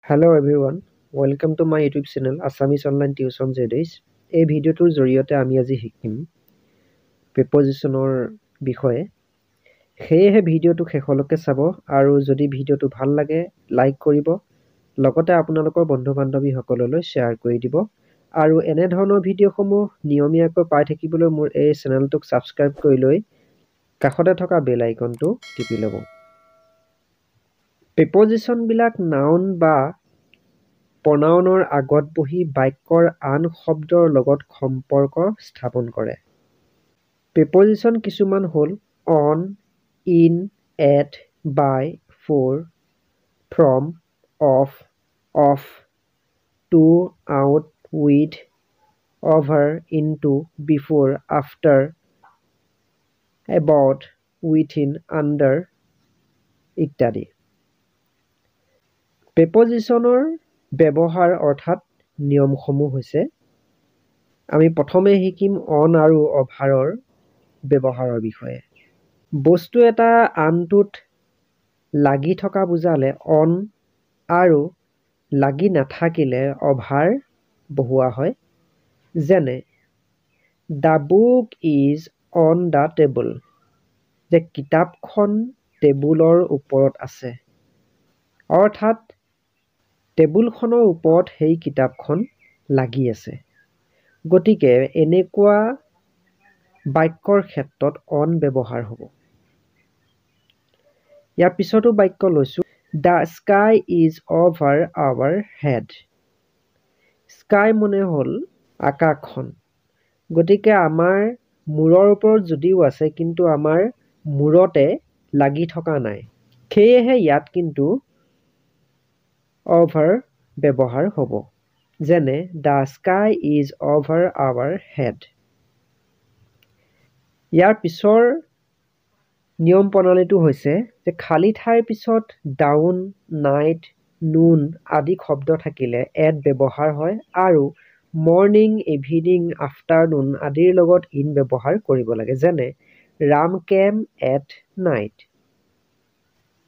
Hello everyone, welcome to my YouTube channel Assamese Online Tuition ZS. এই ভিডিঅ'টোৰ জৰিয়তে আমি আজি শিকিম প্ৰিপজিচনৰ বিষয়ে। সেয়েহে ভিডিঅ'টো শেষলৈকে চাব আৰু যদি ভিডিঅ'টো ভাল লাগে লাইক কৰিব, লগতে আপোনালোকৰ বন্ধু-বান্ধৱীসকললৈ শ্বেয়াৰ কৰি দিব আৰু এনে ধৰণৰ ভিডিঅ'সমূহ নিয়মীয়াকৈ পাই থাকিবলৈ মোৰ এই চেনেলটোক সাবস্ক্ৰাইব কৰি লৈ কাষতে থকা বেল আইকনটো টিপি ল'ব। প্ৰিপজিচনবিলাক নাউন বা প্ৰনাউনৰ আগত বহি বাক্যৰ আন শব্দৰ লগত সম্পৰ্ক স্থাপন কৰে। প্ৰিপজিচন কিছুমান হ'ল on, in, at, by, for, from, of, to, out, with, over, into, before, after, about, within, under ইত্যাদি। প্ৰিপজিচনৰ ব্যৱহাৰ অৰ্থাৎ নিয়মসমূহ হৈছে, আমি প্ৰথমে শিকিম অন আৰু অভাৰৰ ব্যৱহাৰৰ বিষয়ে। বস্তু এটা আনটোত লাগি থকা বুজালে অন আৰু লাগি নাথাকিলে অভাৰ বহুৱা হয়। যেনে the book is on the table, যে কিতাপখন টেবুলৰ ওপৰত আছে, অৰ্থাৎ টেবুলখনৰ ওপৰত সেই কিতাপখন লাগি আছে। গতিকে এনেকুৱা বাক্যৰ ক্ষেত্ৰত অন ব্যৱহাৰ হ'ব। ইয়াৰ পিছতো বাক্য লৈছো, the sky is over our head. Sky মানে হ'ল আকাশখন। গতিকে আমাৰ মূৰৰ ওপৰত যদিও আছে কিন্তু আমাৰ মূৰতে লাগি থকা নাই, সেয়েহে ইয়াত কিন্তু অভাৰ ব্যৱহাৰ হ'ব। যেনে the sky is over our head. ইয়াৰ পিছৰ নিয়ম প্ৰণালীটো হৈছে যে খালী ঠাইৰ পিছত ডাউন, নাইট, নুন আদি শব্দ থাকিলে এট ব্যৱহাৰ হয় আৰু মৰ্ণিং, ইভিনিং, আফটাৰনুন আদিৰ লগত ইন ব্যৱহাৰ কৰিব লাগে। যেনে ৰাম কেম এট নাইট।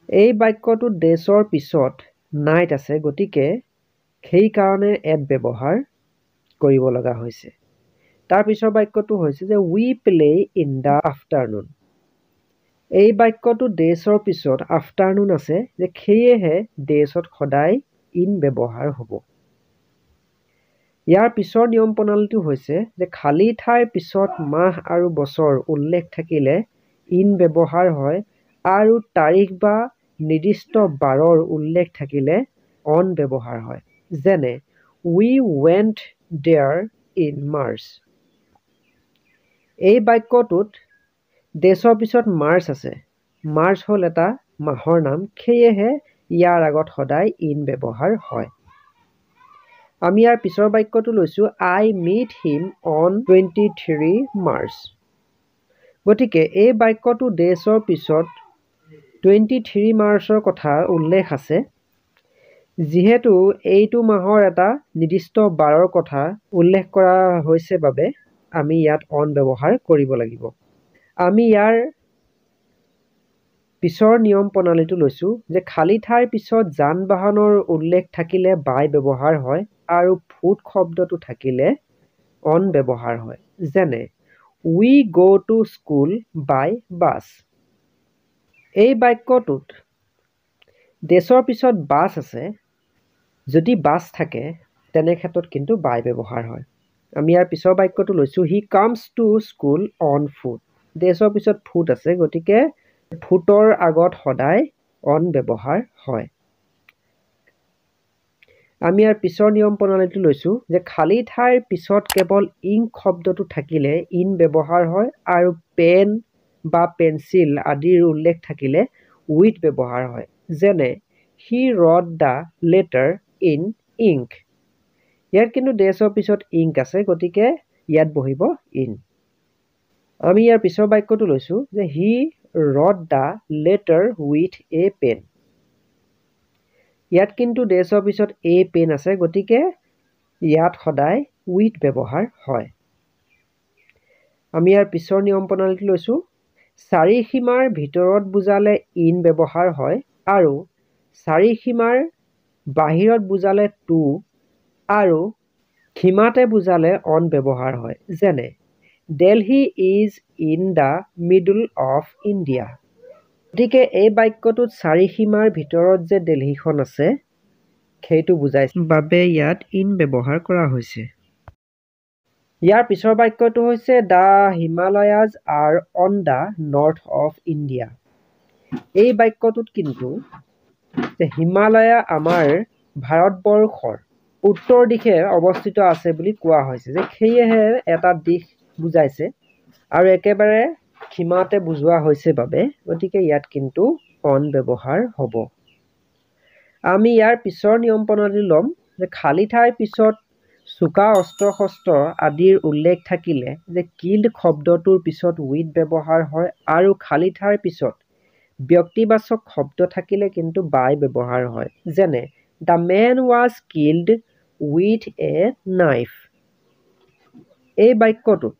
এই বাক্যটোত ডেছৰ পিছত নাইট আছে, গতিকে সেইকাৰণে এট ব্যৱহাৰ কৰিব লগা হৈছে। তাৰ পিছৰ বাক্যটো হৈছে যে উই প্লে ইন দ্য আফটাৰনুন। এই বাক্যটো ডেছৰ পিছত আফটাৰনুন আছে, যে সেয়েহে ডেছত সদায় ইন ব্যৱহাৰ হ'ব। ইয়াৰ পিছৰ নিয়ম প্ৰণালীটো হৈছে যে খালী ঠাইৰ পিছত মাহ আৰু বছৰ উল্লেখ থাকিলে ইন ব্যৱহাৰ হয় আৰু তাৰিখ বা নিৰ্দিষ্ট বাৰৰ উল্লেখ থাকিলে অন ব্যৱহাৰ হয়। যেনে উই ৱেণ্ট দেয়াৰ ইন মাৰ্চ। এই বাক্যটোত ডেছৰ পিছত মাৰ্চ আছে। মাৰ্চ হ'ল এটা মাহৰ নাম, সেয়েহে ইয়াৰ আগত সদায় ইন ব্যৱহাৰ হয়। আমি ইয়াৰ পিছৰ বাক্যটো লৈছো, আই মিট হিম অন 23 মাৰ্চ। গতিকে এই বাক্যটো ডেছৰ পিছত 23 মাৰ্চৰ কথা উল্লেখ আছে। যিহেতু এইটো মাহৰ এটা নিৰ্দিষ্ট বাৰৰ কথা উল্লেখ কৰা হৈছে বাবে আমি ইয়াত অন ব্যৱহাৰ কৰিব লাগিব। আমি ইয়াৰ পিছৰ নিয়ম প্ৰণালীটো লৈছো যে খালী ঠাইৰ পিছত যান বাহনৰ উল্লেখ থাকিলে বাই ব্যৱহাৰ হয় আৰু ফুট শব্দটো থাকিলে অন ব্যৱহাৰ হয়। যেনে উই গ টু স্কুল বাই বাছ। এই বাক্যটোত ডেছৰ পিছত বাছ আছে। যদি বাছ থাকে তেনে ক্ষেত্ৰত কিন্তু বাই ব্যৱহাৰ হয়। আমি ইয়াৰ পিছৰ বাক্যটো লৈছো, he comes to school on foot. ডেছৰ পিছত ফুট আছে, গতিকে ফুটৰ আগত সদায় অন ব্যৱহাৰ হয়। আমি ইয়াৰ পিছৰ নিয়ম প্ৰণালীটো লৈছো যে খালী ঠাইৰ পিছত কেৱল ইংক শব্দটো থাকিলে ইন ব্যৱহাৰ হয় আৰু পেন বা পেঞ্চিল আদিৰ উল্লেখ থাকিলে উইথ ব্যৱহাৰ হয়। যেনে he wrote the letter in ink. ইয়াত কিন্তু ডেছৰ পিছত ইংক আছে, গতিকে ইয়াত বহিব ইন। আমি ইয়াৰ পিছৰ বাক্যটো লৈছো যে he wrote the letter with a pen. ইয়াত কিন্তু ডেছৰ পিছত এ পেন আছে, গতিকে ইয়াত সদায় উইথ ব্যৱহাৰ হয়। আমি ইয়াৰ পিছৰ নিয়ম প্ৰণালীটো লৈছো, চাৰিসীমাৰ ভিতৰত বুজালে ইন ব্যৱহাৰ হয় আৰু চাৰিসীমাৰ বাহিৰত বুজালে টু আৰু সীমাতে বুজালে অন ব্যৱহাৰ হয়। যেনে Delhi is in the middle of India. গতিকে এই বাক্যটোত চাৰি সীমাৰ ভিতৰত যে দিল্লীখন আছে সেইটো বুজাইছে বাবে ইয়াত ইন ব্যৱহাৰ কৰা হৈছে। ইয়াৰ পিছৰ বাক্যটো হৈছে the Himalayas R on the north of India. এই বাক্যটোত কিন্তু হিমালয়া আমাৰ ভাৰতবৰ্ষৰ উত্তৰ দিশে অৱস্থিত আছে বুলি কোৱা হৈছে, যে সেয়েহে এটা দিশ বুজাইছে আৰু একেবাৰে সীমাতে বুজোৱা হৈছে বাবে গতিকে ইয়াত কিন্তু অন ব্যৱহাৰ হ'ব। আমি ইয়াৰ পিছৰ নিয়ম প্ৰণালী ল'ম যে খালী ঠাইৰ পিছত চোকা অস্ত্ৰ শস্ত্ৰ আদিৰ উল্লেখ থাকিলে যে কিল্ড শব্দটোৰ পিছত উইথ ব্যৱহাৰ হয় আৰু খালী ঠাইৰ পিছত ব্যক্তিবাচক শব্দ থাকিলে কিন্তু বাই ব্যৱহাৰ হয়। যেনে the man was killed with a knife. এই বাক্যটোত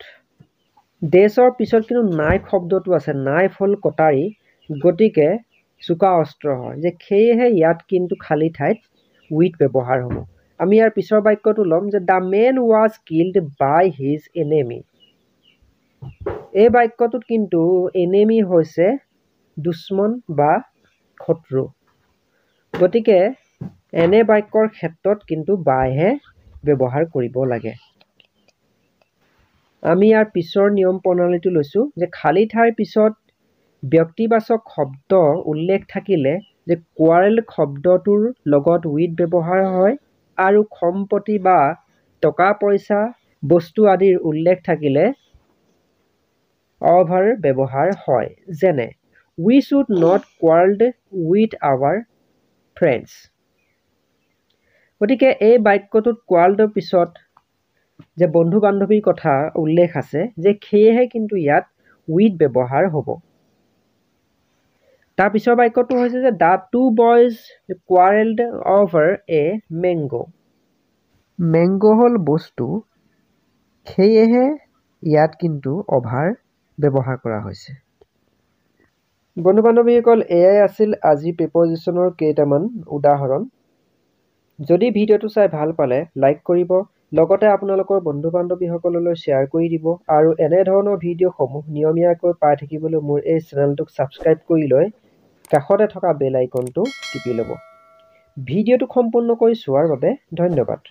ডেছৰ পিছত কিন্তু নাইফ শব্দটো আছে, নাইফ হ'ল কটাৰী, গতিকে চোকা অস্ত্ৰ হয়, যে সেয়েহে ইয়াত কিন্তু খালী ঠাইত উইথ ব্যৱহাৰ হ'ব। আমি ইয়াৰ পিছৰ বাক্যটো ল'ম যে the man was killed by his enemy. এই বাক্যটোত কিন্তু এনেমি হৈছে দুশ্মন বা শত্ৰু, গতিকে এনে বাক্যৰ ক্ষেত্ৰত কিন্তু বাইহে ব্যৱহাৰ কৰিব লাগে। আমি ইয়াৰ পিছৰ নিয়ম প্ৰণালীটো লৈছোঁ যে খালী ঠাইৰ পিছত ব্যক্তিবাচক শব্দ উল্লেখ থাকিলে যে কোৱাৰেল শব্দটোৰ লগত উইথ ব্যৱহাৰ হয় আৰু সম্পত্তি বা টকা পইচা বস্তু আদিৰ উল্লেখ থাকিলে অভাৰ ব্যৱহাৰ হয়। যেনে we should not quarrel with our friends. গতিকে এই বাক্যটোত কোৱাৰেলৰ পিছত যে বন্ধু বান্ধৱীৰ কথা উল্লেখ আছে, যে সেয়েহে কিন্তু ইয়াত উইথ ব্যৱহাৰ হ'ব। তাৰ পিছৰ বাক্যটো হৈছে যে the two boys quarrelled over a mango. Mango হ'ল বস্তু, সেয়েহে ইয়াত কিন্তু অভাৰ ব্যৱহাৰ কৰা হৈছে। বন্ধু বান্ধৱীসকল, এয়াই আছিল আজি প্ৰিপজিশ্যনৰ কেইটামান উদাহৰণ। যদি ভিডিঅ'টো চাই ভাল পালে লাইক কৰিব, লগতে আপোনালোকৰ বন্ধু বান্ধৱীসকললৈ শ্বেয়াৰ কৰি দিব আৰু এনেধৰণৰ ভিডিঅ'সমূহ নিয়মীয়াকৈ পাই থাকিবলৈ মোৰ এই চেনেলটোক ছাবস্ক্ৰাইব কৰি লৈ কাষতে থকা বেল আইকনটো টিপি ল'ব। ভিডিঅ'টো সম্পূৰ্ণকৈ চোৱাৰ বাবে ধন্যবাদ।